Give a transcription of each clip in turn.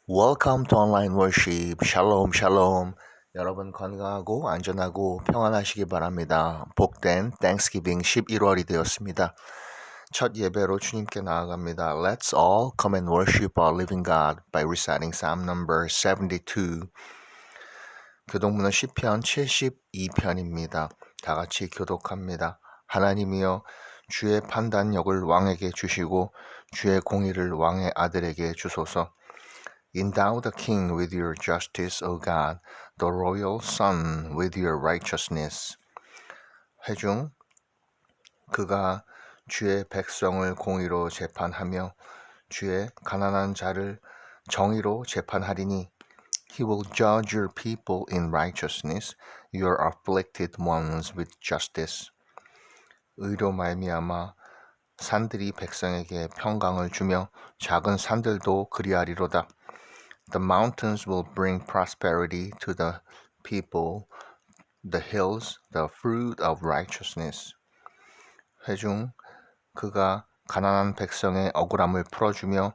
Welcome to online worship. 샬롬, 샬롬. 여러분 건강하고 안전하고 평안하시기 바랍니다. 복된 Thanksgiving 11월이 되었습니다. 첫 예배로 주님께 나아갑니다. Let's all come and worship our living God by reciting Psalm number 72. 교독문은 시편 72편입니다. 다 같이 교독합니다. 하나님이여 주의 판단력을 왕에게 주시고 주의 공의를 왕의 아들에게 주소서. Endow the king with your justice, O God, the royal son with your righteousness. 회중, 그가 주의 백성을 공의로 재판하며 주의 가난한 자를 정의로 재판하리니 He will judge your people in righteousness, your afflicted ones with justice. 의로 말미암아 산들이 백성에게 평강을 주며 작은 산들도 그리하리로다. The mountains will bring prosperity to the people, the hills, the fruit of righteousness. 회중, 그가 가난한 백성의 억울함을 풀어주며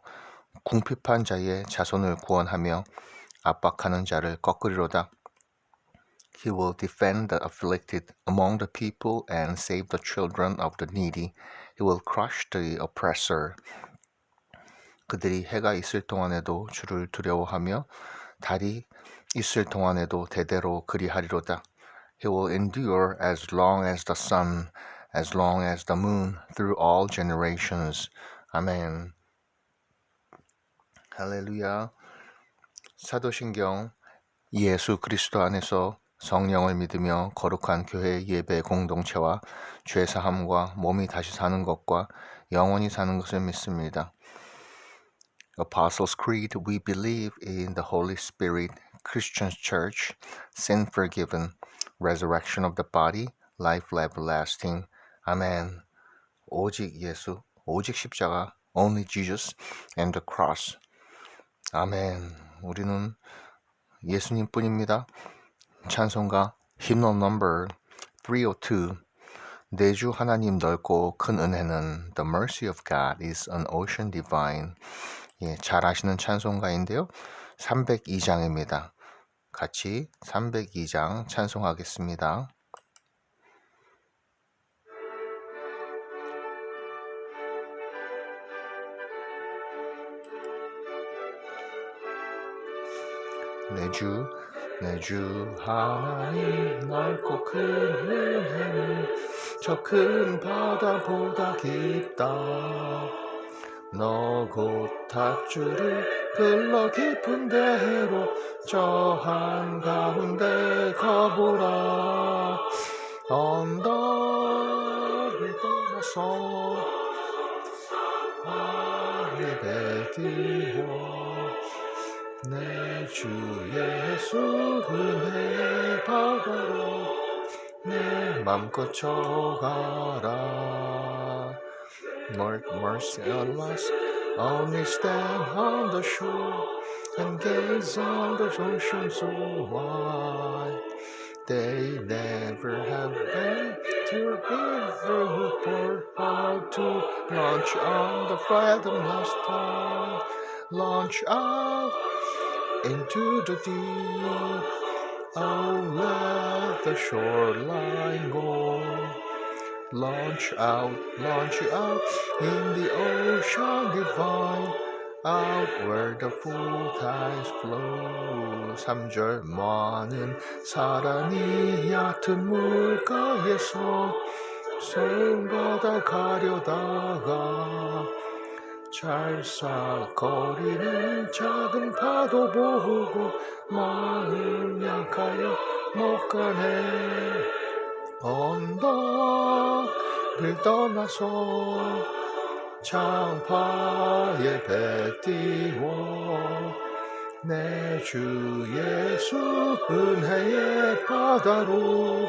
궁핍한 자의 자손을 구원하며 압박하는 자를 꺾으리로다. He will defend the afflicted among the people and save the children of the needy. He will crush the oppressor. 그들이 해가 있을 동안에도 주를 두려워하며 달이 있을 동안에도 대대로 그리하리로다. He will endure as long as the sun, as long as the moon, through all generations. 아멘. 할렐루야. 사도신경 예수 그리스도 안에서 성령을 믿으며 거룩한 교회 예배 공동체와 죄사함과 몸이 다시 사는 것과 영원히 사는 것을 믿습니다. Apostles' Creed, we believe in the Holy Spirit, Christian Church, sin forgiven, resurrection of the body, life everlasting. 아멘. 오직 예수, 오직 십자가, only Jesus and the cross. 아멘. 우리는 예수님뿐입니다. 찬송가 hymnal number 302. 내주 하나님 넓고 큰 은혜는 The mercy of God is an ocean divine. 예, 잘 아시는 찬송가인데요. 302장입니다. 같이 302장 찬송하겠습니다. 내주 하나님 넓고 큰 은혜는 저 큰 바다보다 깊다. 너 곧 닷줄을 흘러 깊은 데로 저 한가운데 가보라. 언덕을 떠나서 예배 드려 내 주 예수 은혜의 바다로 내 맘껏 쳐가라. Mercy on us, only stand on the shore and gaze on the ocean so wide. They never have been to river or how to launch on the fathomless tide. Launch out into the deep. Oh, let the shoreline go. Launch out in the ocean divine, out where the full tides flow. 3절 많은 사람이 얕은 물가에서 손바닥 가려다가 찰싹거리는 작은 파도 보고 마음 약하여 못 가네. 언덕을 떠나서 창파에 배 띄워 내 주 예수 은혜의 바다로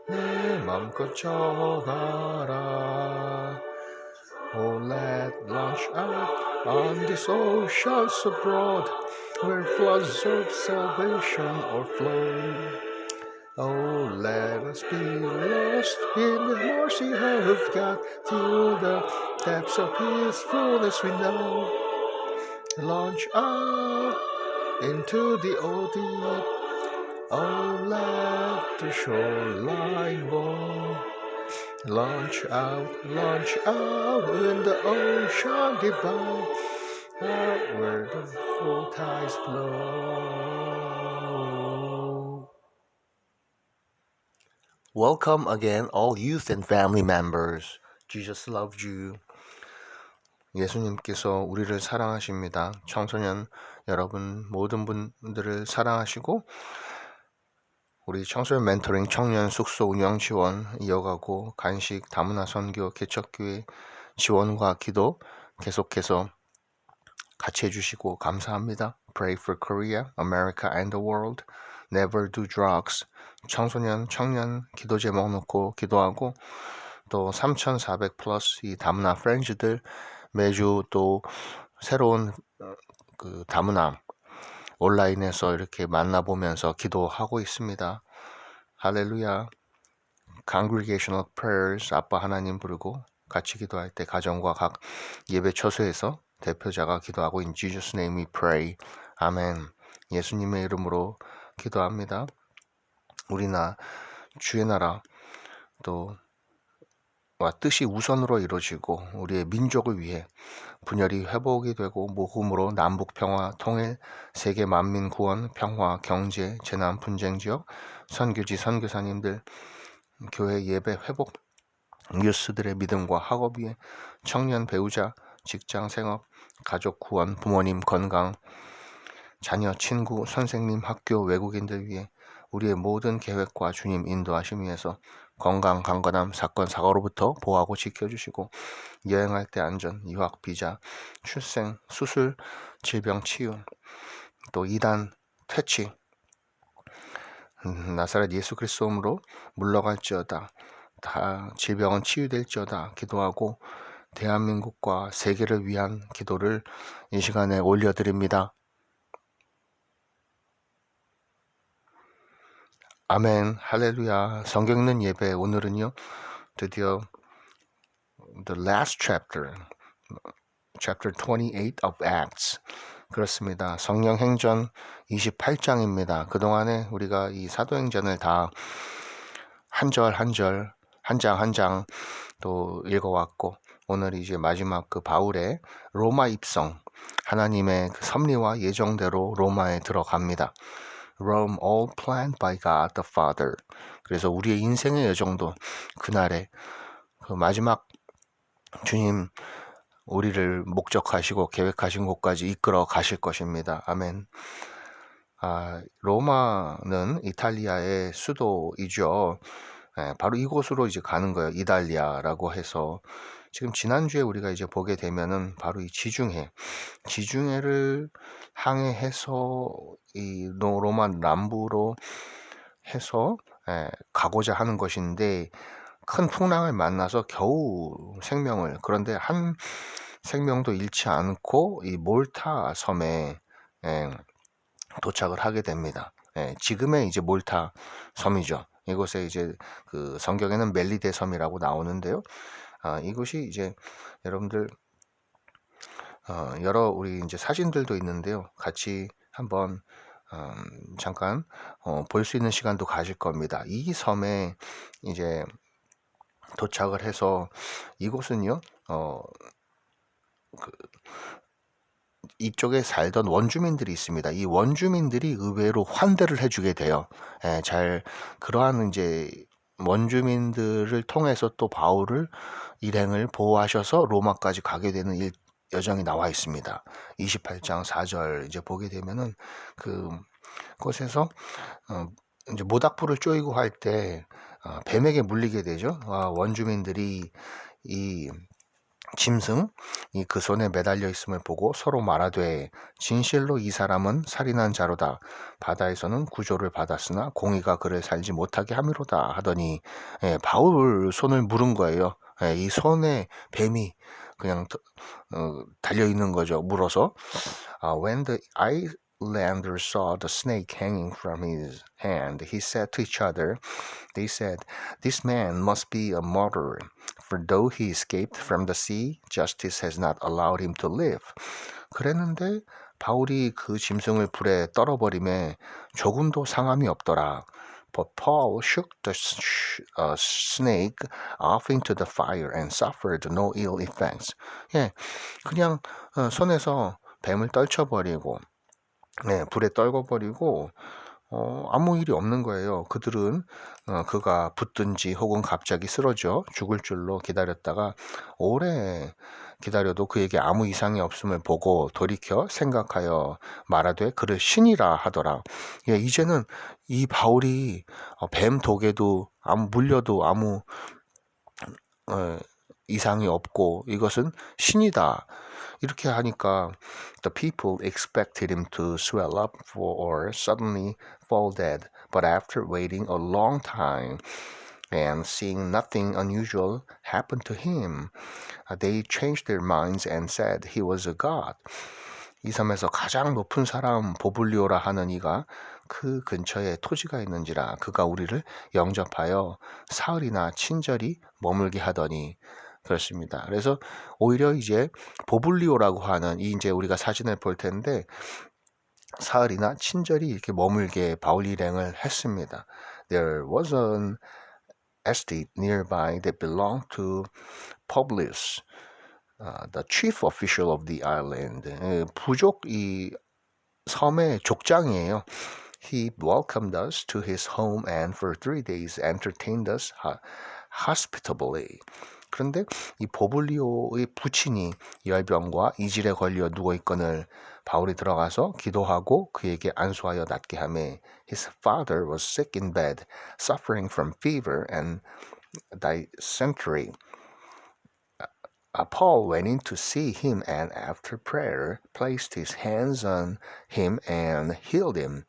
내 맘껏 쳐가라. Oh, let launch out on this ocean so broad, where floods of salvation o'erflow. Oh, let us be lost in the mercy of God, till the depths of His fullness we know. Launch out into the deep. Oh, let the shoreline roll. Launch out in the ocean divide, out where the full tides flow. Welcome again, all youth and family members. Jesus loves you. 예수님께서 우리를 사랑하십니다. 청소년 여러분 모든 분들을 사랑하시고 우리 청소년 멘토링 청년 숙소 운영 지원 이어가고 간식 다문화 선교 개척교회 지원과 기도 계속해서 같이 해주시고 감사합니다. Pray for Korea, America and the world. Never do drugs. 청소년 청년 기도 제목 놓고 기도하고 또 3,400 플러스 이 다문화 프렌즈들 매주 또 새로운 그 다문화 온라인에서 이렇게 만나보면서 기도하고 있습니다. 할렐루야. Congregational prayers 아빠 하나님 부르고 같이 기도할 때 가정과 각 예배 처소에서 대표자가 기도하고 In Jesus' name we pray. 아멘. 예수님의 이름으로 기도합니다. 우리나 주의 나라 또 와 뜻이 우선으로 이루어지고 우리의 민족을 위해 분열이 회복이 되고 모금으로 남북 평화, 통일, 세계 만민 구원, 평화, 경제, 재난 분쟁 지역, 선교지 선교사님들, 교회 예배 회복, 뉴스들의 믿음과 학업 위에 청년 배우자, 직장 생업, 가족 구원, 부모님 건강, 자녀, 친구, 선생님, 학교, 외국인들 위해 우리의 모든 계획과 주님 인도하심 위해서 건강, 강건함, 사건, 사고로부터 보호하고 지켜주시고 여행할 때 안전, 유학, 비자, 출생, 수술, 질병 치유, 또 이단, 퇴치, 나사렛 예수 그리스도로 물러갈지어다. 다 질병은 치유될지어다. 기도하고 대한민국과 세계를 위한 기도를 이 시간에 올려드립니다. 아멘, 할렐루야. 성경 읽는 예배 오늘은요 드디어 the last chapter 28 of Acts 그렇습니다. 성령행전 28장입니다. 그동안에 우리가 이 사도행전을 다 한 절 한 절 한 장 한 장 또 읽어왔고 오늘 이제 마지막 그 바울의 로마 입성 하나님의 그 섭리와 예정대로 로마에 들어갑니다. Rome all planned by God the Father. 그래서 우리의 인생의 여정도 그날에 그 마지막 주님 우리를 목적하시고 계획하신 곳까지 이끌어 가실 것입니다. 아멘. 로마는 이탈리아의 수도이죠. 바로 이곳으로 이제 가는 거예요. 이달리아라고 해서 지금 지난주에 우리가 이제 보게 되면은 바로 이 지중해를 항해해서 이 로마 남부로 해서 가고자 하는 것인데 큰 풍랑을 만나서 겨우 생명을 그런데 한 생명도 잃지 않고 이 몰타 섬에 도착을 하게 됩니다. 지금의 이제 몰타 섬이죠. 이곳에 이제 그 성경에는 멜리데 섬이라고 나오는데요. 이곳이 이제 여러분들 여러 우리 이제 사진들도 있는데요. 같이 한번 잠깐 볼 수 있는 시간도 가질 겁니다. 이 섬에 이제 도착을 해서 이곳은요. 이쪽에 살던 원주민들이 있습니다. 이 원주민들이 의외로 환대를 해주게 돼요. 그러한 이제 원주민들을 통해서 또 바울을 일행을 보호하셔서 로마까지 가게 되는 여정이 나와 있습니다. 28장 4절 이제 보게 되면은 그곳에서 이제 모닥불을 쪼이고 할 때 뱀에게 물리게 되죠. 원주민들이 이 짐승이 그 손에 매달려 있음을 보고 서로 말하되 진실로 이 사람은 살인한 자로다. 바다에서는 구조를 받았으나 공의가 그를 살지 못하게 함이로다 하더니 바울 손을 물은 거예요. 이 손에 뱀이 그냥 달려 있는 거죠. 물어서 when the islanders saw the snake hanging from his hand, he said to each other, they said, this man must be a murderer. For though he escaped from the sea, justice has not allowed him to live. 그랬는데 바울이 그 짐승을 불에 떨어버림에 조금도 상함이 없더라. But Paul shook the snake off into the fire and suffered no ill effects. 예, 그냥 손에서 뱀을 떨쳐버리고, 네, 불에 떨궈버리고 아무 일이 없는 거예요. 그들은 그가 붙든지 혹은 갑자기 쓰러져 죽을 줄로 기다렸다가 오래 기다려도 그에게 아무 이상이 없음을 보고 돌이켜 생각하여 말하되 그를 신이라 하더라. 예, 이제는 이 바울이 뱀 독에도 아무 물려도 아무 이상이 없고 이것은 신이다. 이렇게 하니까 the people expected him to swell up or suddenly fall dead. But after waiting a long time and seeing nothing unusual happen to him, they changed their minds and said he was a god. 이 섬에서 가장 높은 사람 보블리오라 하는 이가 그 근처에 토지가 있는지라 그가 우리를 영접하여 사흘이나 친절히 머물게 하더니 그렇습니다. 그래서 오히려 이제 보블리오라고 하는 이 이제 우리가 사진을 볼 텐데 사흘이나 친절히 이렇게 머물게 바울 일행을 했습니다. There was an estate nearby that belonged to Publius, the chief official of the island. 부족 이 섬의 족장이에요. He welcomed us to his home and for 3 days entertained us hospitably. 그런데 이 보블리오의 부친이 열병과 이질에 걸려 누워있거늘 바울이 들어가서 기도하고 그에게 안수하여 낫게 하매 His father was sick in bed, suffering from fever and dysentery. Paul went in to see him and after prayer placed his hands on him and healed him.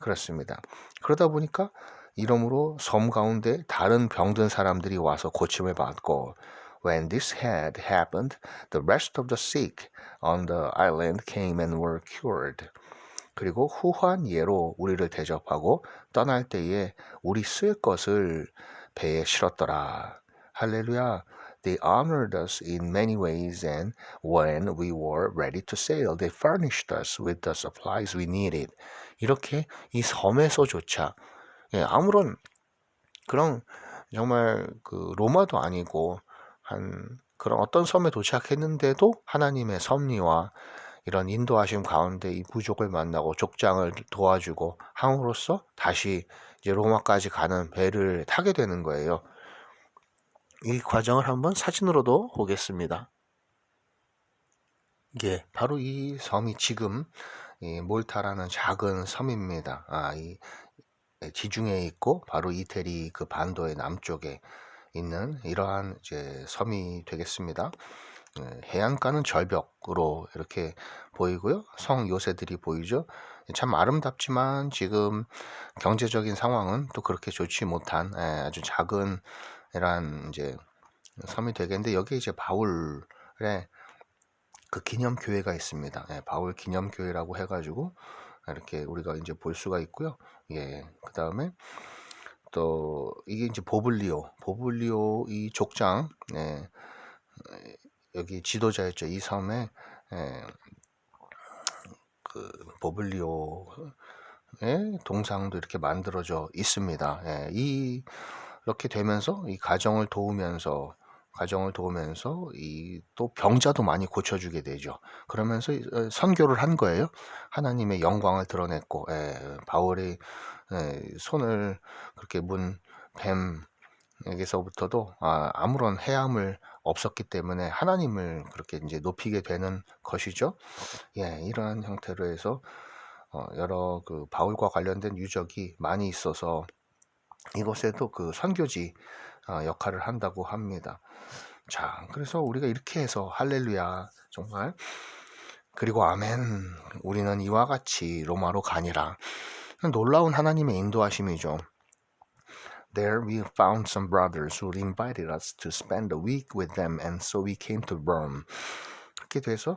그렇습니다. 그러다 보니까 이러므로 섬 가운데 다른 병든 사람들이 와서 고침을 받고 When this had happened, the rest of the sick on the island came and were cured. 그리고 후한 예로 우리를 대접하고 떠날 때에 우리 쓸 것을 배에 실었더라. 할렐루야. They honored us in many ways and when we were ready to sail, they furnished us with the supplies we needed. 이렇게 이 섬에서조차 아무런 그런 정말 그 로마도 아니고 한 그런 어떤 섬에 도착했는데도 하나님의 섭리와 이런 인도하심 가운데 이 부족을 만나고 족장을 도와주고 함으로써 다시 이제 로마까지 가는 배를 타게 되는 거예요. 이 과정을 한번 사진으로도 보겠습니다. 예, 바로 이 섬이 지금 이 몰타라는 작은 섬입니다. 이 지중해에 있고 바로 이태리 그 반도의 남쪽에 있는 이러한 이제 섬이 되겠습니다. 해안가는 절벽으로 이렇게 보이고요. 성 요새들이 보이죠. 참 아름답지만 지금 경제적인 상황은 또 그렇게 좋지 못한 아주 작은 이런 이제 섬이 되겠는데 여기 이제 바울의 그 기념교회가 있습니다. 바울 기념교회라고 해가지고 이렇게 우리가 이제 볼 수가 있고요. 예, 그 다음에 또 이게 이제 보블리오 이 족장, 여기 지도자였죠. 이 섬에 그 보블리오의 동상도 이렇게 만들어져 있습니다. 이렇게 되면서 이 가정을 도우면서 이 또 병자도 많이 고쳐주게 되죠. 그러면서 선교를 한 거예요. 하나님의 영광을 드러냈고 바울의 손을 그렇게 문 뱀에게서부터도 아무런 해함을 없었기 때문에 하나님을 그렇게 이제 높이게 되는 것이죠. 이러한 형태로 해서 여러 그 바울과 관련된 유적이 많이 있어서 이곳에도 그 선교지 역할을 한다고 합니다. 자, 그래서 우리가 이렇게 해서 할렐루야 정말 그리고 아멘 우리는 이와 같이 로마로 가니라. 놀라운 하나님의 인도하심이죠. There we found some brothers who invited us to spend a week with them and so we came to Rome. 그렇게 돼서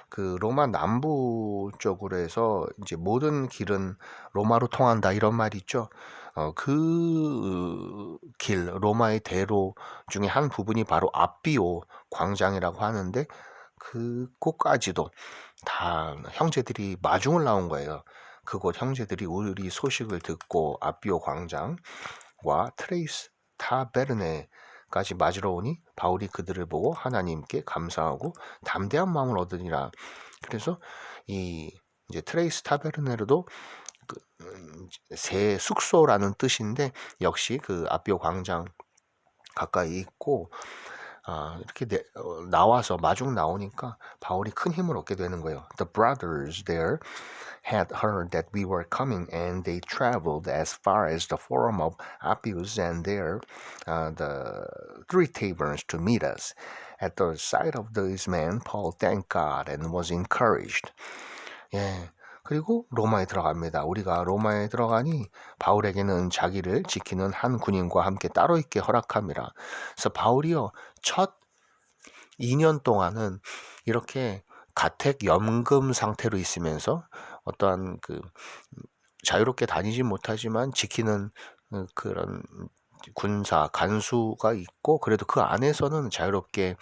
그 로마 남부 쪽으로 해서 이제 모든 길은 로마로 통한다 이런 말이 있죠. 그 길 로마의 대로 중에 한 부분이 바로 앞비오 광장이라고 하는데 그곳까지도 다 형제들이 마중을 나온 거예요. 그곳 형제들이 우리 소식을 듣고 아비오 광장과 트레이스 타베르네까지 맞으러 오니 바울이 그들을 보고 하나님께 감사하고 담대한 마음을 얻으니라. 그래서 이 이제 트레이스 타베르네로도 새 숙소라는 뜻인데 역시 그 아비오 광장 가까이 있고 이렇게 나와서 마중 나오니까 바울이 큰 힘을 얻게 되는 거예요. The brothers there had heard that we were coming and they traveled as far as the forum of Appius and there the three taverns to meet us. At the sight of these men, Paul thanked God and was encouraged. 예. 그리고 로마에 들어갑니다. 우리가 로마에 들어가니 바울에게는 자기를 지키는 한 군인과 함께 따로 있게 허락합니다. 그래서 바울이요 첫 2년 동안은 이렇게 가택 연금 상태로 있으면서 어떠한 그 자유롭게 다니지 못하지만 지키는 그런 군사 간수가 있고 그래도 그 안에서는 자유롭게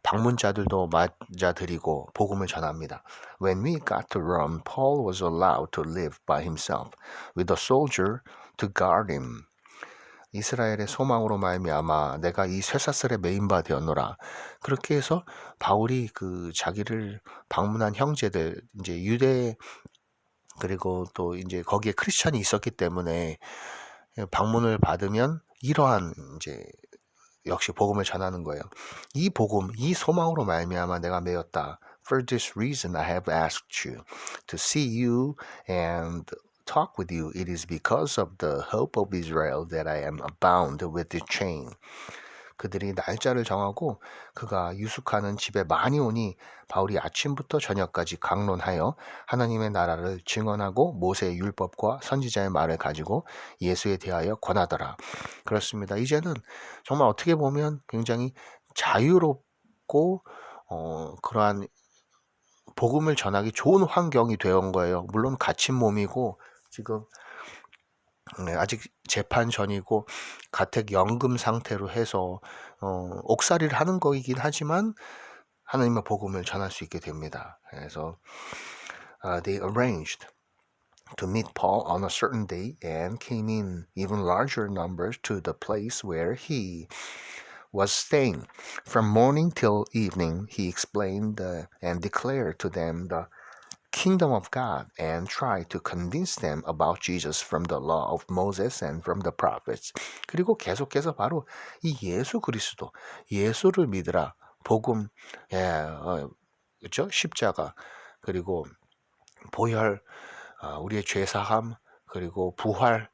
방문자들도 맞아들이고 복음을 전합니다. When we got to Rome, Paul was allowed to live by himself with a soldier to guard him. 이스라엘의 소망으로 말미암아 내가 이 쇠사슬에 매인바 되었노라. 그렇게 해서 바울이 그 자기를 방문한 형제들 이제 유대 그리고 또 이제 거기에 크리스천이 있었기 때문에 방문을 받으면 이러한 이제 역시 복음을 전하는 거예요. 이 복음, 이 소망으로 말미암아 내가 매였다. For this reason I have asked you to see you and talk with you. It is because of the hope of Israel that I am bound with the chain. 그들이 날짜를 정하고 그가 유숙하는 집에 많이 오니 바울이 아침부터 저녁까지 강론하여 하나님의 나라를 증언하고 모세의 율법과 선지자의 말을 가지고 예수에 대하여 권하더라. 그렇습니다. 이제는 정말 어떻게 보면 굉장히 자유롭고 그러한 복음을 전하기 좋은 환경이 되어온 거예요. 물론 갇힌 몸이고 지금 아직 재판 전이고 가택 연금 상태로 해서 옥살이를 하는 거이긴 하지만 하나님의 복음을 전할 수 있게 됩니다. 그래서 they arranged to meet Paul on a certain day and came in even larger numbers to the place where he was staying. From morning till evening, he explained and declared to them the kingdom of God and try to convince them about Jesus from the law of Moses and from the prophets. 그리고 계속해서 바로 이 예수 그리스도, 예수를 믿으라, 복음, 그렇죠? 십자가, 그리고 보혈, 우리의 죄사함, 그리고 부활,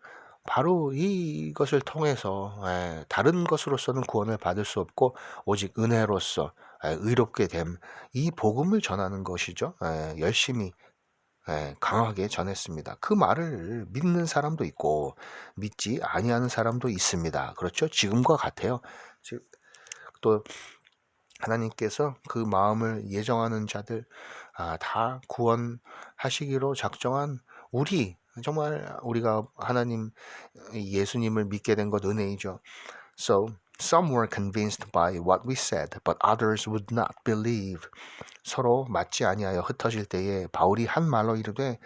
바로 이것을 통해서 다른 것으로서는 구원을 받을 수 없고 오직 은혜로서 의롭게 됨, 이 복음을 전하는 것이죠. 열심히 강하게 전했습니다. 그 말을 믿는 사람도 있고 믿지 아니하는 사람도 있습니다. 그렇죠? 지금과 같아요. 또 하나님께서 그 마음을 예정하는 자들 다 구원하시기로 작정한 우리, 정말 우리가 하나님 예수님을 믿게 된 것 은혜이죠. So some were convinced by what we said, but others would not believe. 서로 맞지 아니하여 흩어질 때에 바울이 한 말로 이르되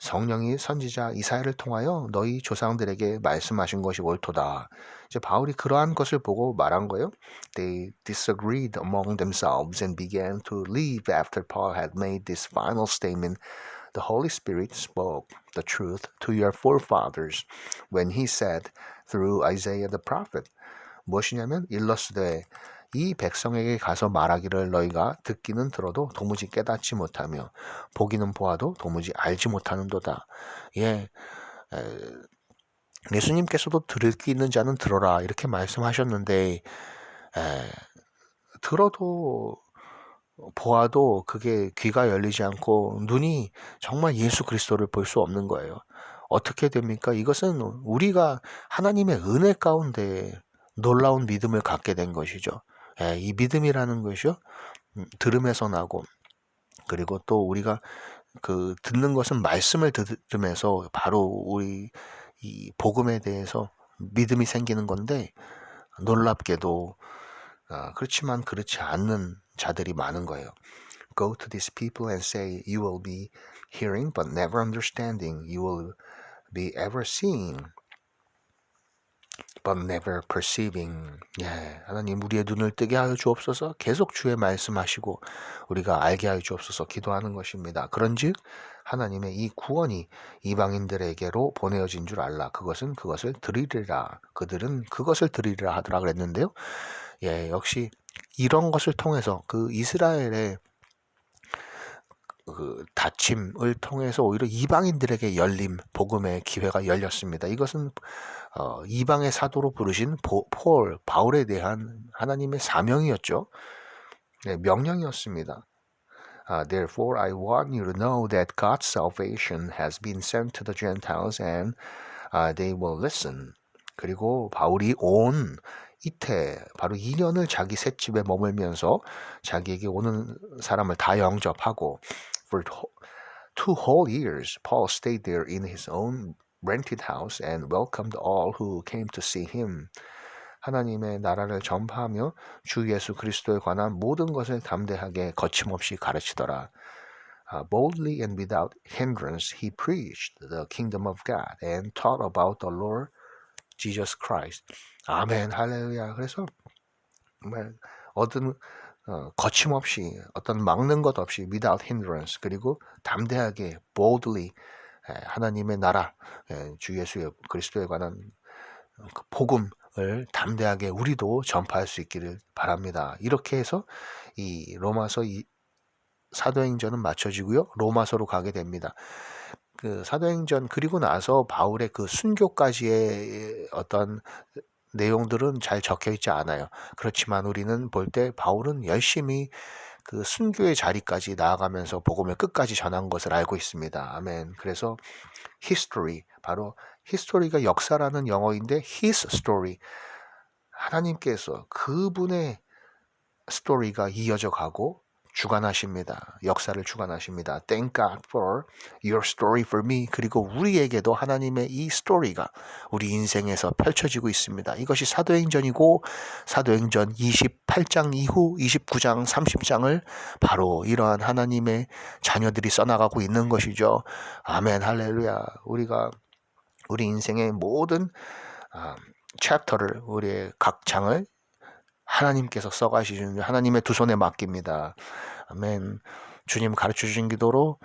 성령이 선지자 이사야를 통하여 너희 조상들에게 말씀하신 것이 옳도다. 이제 바울이 그러한 것을 보고 말한 거예요. They disagreed among themselves and began to leave after Paul had made this final statement. The Holy Spirit spoke the truth to your forefathers when he said through Isaiah the prophet. 무엇이냐면 일러스되 이 백성에게 가서 말하기를 너희가 듣기는 들어도 도무지 깨닫지 못하며 보기는 보아도 도무지 알지 못하는도다. 예수님께서도 들을 귀 있는 자는 들어라 이렇게 말씀하셨는데 들어도 보아도 그게 귀가 열리지 않고 눈이 정말 예수 그리스도를 볼 수 없는 거예요. 어떻게 됩니까? 이것은 우리가 하나님의 은혜 가운데 놀라운 믿음을 갖게 된 것이죠. 이 믿음이라는 것이요, 들음에서 나고, 그리고 또 우리가 그 듣는 것은 말씀을 들으면서 바로 우리 이 복음에 대해서 믿음이 생기는 건데 놀랍게도 그렇지만 그렇지 않는 자들이 많은 거예요. Go to these people and say, you will be hearing but never understanding. You will be ever seeing but never perceiving. 예, 하나님 우리의 눈을 뜨게 하여 주옵소서. 계속 주의 말씀하시고 우리가 알게 하여 주옵소서 기도하는 것입니다. 그런즉 하나님의 이 구원이 이방인들에게로 보내어진 줄 알라. 그것은 그것을 드리리라. 그들은 그것을 드리리라 하더라 그랬는데요. 예, 역시 이런 것을 통해서 그 이스라엘의 그 닫힘을 통해서 오히려 이방인들에게 열림, 복음의 기회가 열렸습니다. 이것은 이방의 사도로 부르신 바울에 대한 하나님의 사명이었죠. 네, 명령이었습니다. Therefore, I want you to know that God's salvation has been sent to the Gentiles and they will listen. 그리고 바울이 온 이태 바로 2년을 자기 셋집에 머물면서 자기에게 오는 사람을 다 영접하고 for 2 whole years, Paul stayed there in his own rented house and welcomed all who came to see him. 하나님의 나라를 전파하며 주 예수 그리스도에 관한 모든 것을 담대하게 거침없이 가르치더라. Boldly and without hindrance he preached the kingdom of God and taught about the Lord Jesus Christ. 아멘, 할렐루야. 그래서 정말 거침없이 어떤 막는 것 없이 without hindrance 그리고 담대하게 boldly 하나님의 나라 주 예수 그리스도에 관한 그 복음을 담대하게 우리도 전파할 수 있기를 바랍니다. 이렇게 해서 이 로마서 사도행전은 마쳐지고요. 로마서로 가게 됩니다. 그 사도행전 그리고 나서 바울의 그 순교까지의 어떤 내용들은 잘 적혀 있지 않아요. 그렇지만 우리는 볼 때 바울은 열심히 그 순교의 자리까지 나아가면서 복음을 끝까지 전한 것을 알고 있습니다. 아멘. 그래서 history, 바로 history가 역사라는 영어인데 his story, 하나님께서 그분의 스토리가 이어져 가고 주관하십니다. 역사를 주관하십니다. Thank God for your story for me. 그리고 우리에게도 하나님의 이 스토리가 우리 인생에서 펼쳐지고 있습니다. 이것이 사도행전이고 사도행전 28장 이후 29장 30장을 바로 이러한 하나님의 자녀들이 써나가고 있는 것이죠. 아멘 할렐루야. 우리가 우리 인생의 모든 챕터를 우리의 각 장을 하나님께서 써가시는 하나님의 두 손에 맡깁니다. 아멘. 주님 가르쳐 주신 기도로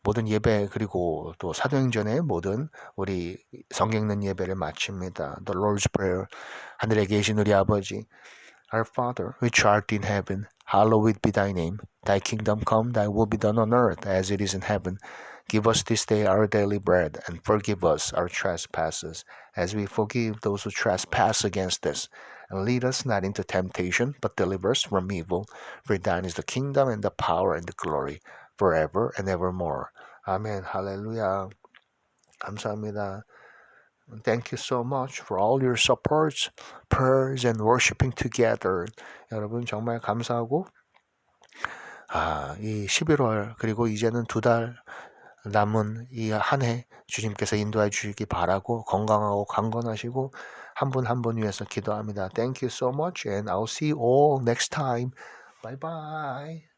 모든 예배 그리고 또 사도행전의 모든 우리 성경 읽는 예배를 마칩니다. The Lord's Prayer. 하늘에 계신 우리 아버지, Our Father, which art in heaven, hallowed be thy name. Thy kingdom come, thy will be done on earth as it is in heaven. Give us this day our daily bread, and forgive us our trespasses, as we forgive those who trespass against us. And lead us not into temptation, but deliver us from evil. For thine is the kingdom and the power and the glory, forever and evermore. 아멘. 할렐루야. 감사합니다. Thank you so much for all your supports, prayers, and worshiping together. 여러분 정말 감사하고 이 11월 그리고 이제는 2달 남은 이 한 해 주님께서 인도해 주시기 바라고 건강하고 강건하시고 한 분 한 분 위해서 기도합니다. Thank you so much and I'll see you all next time. Bye bye.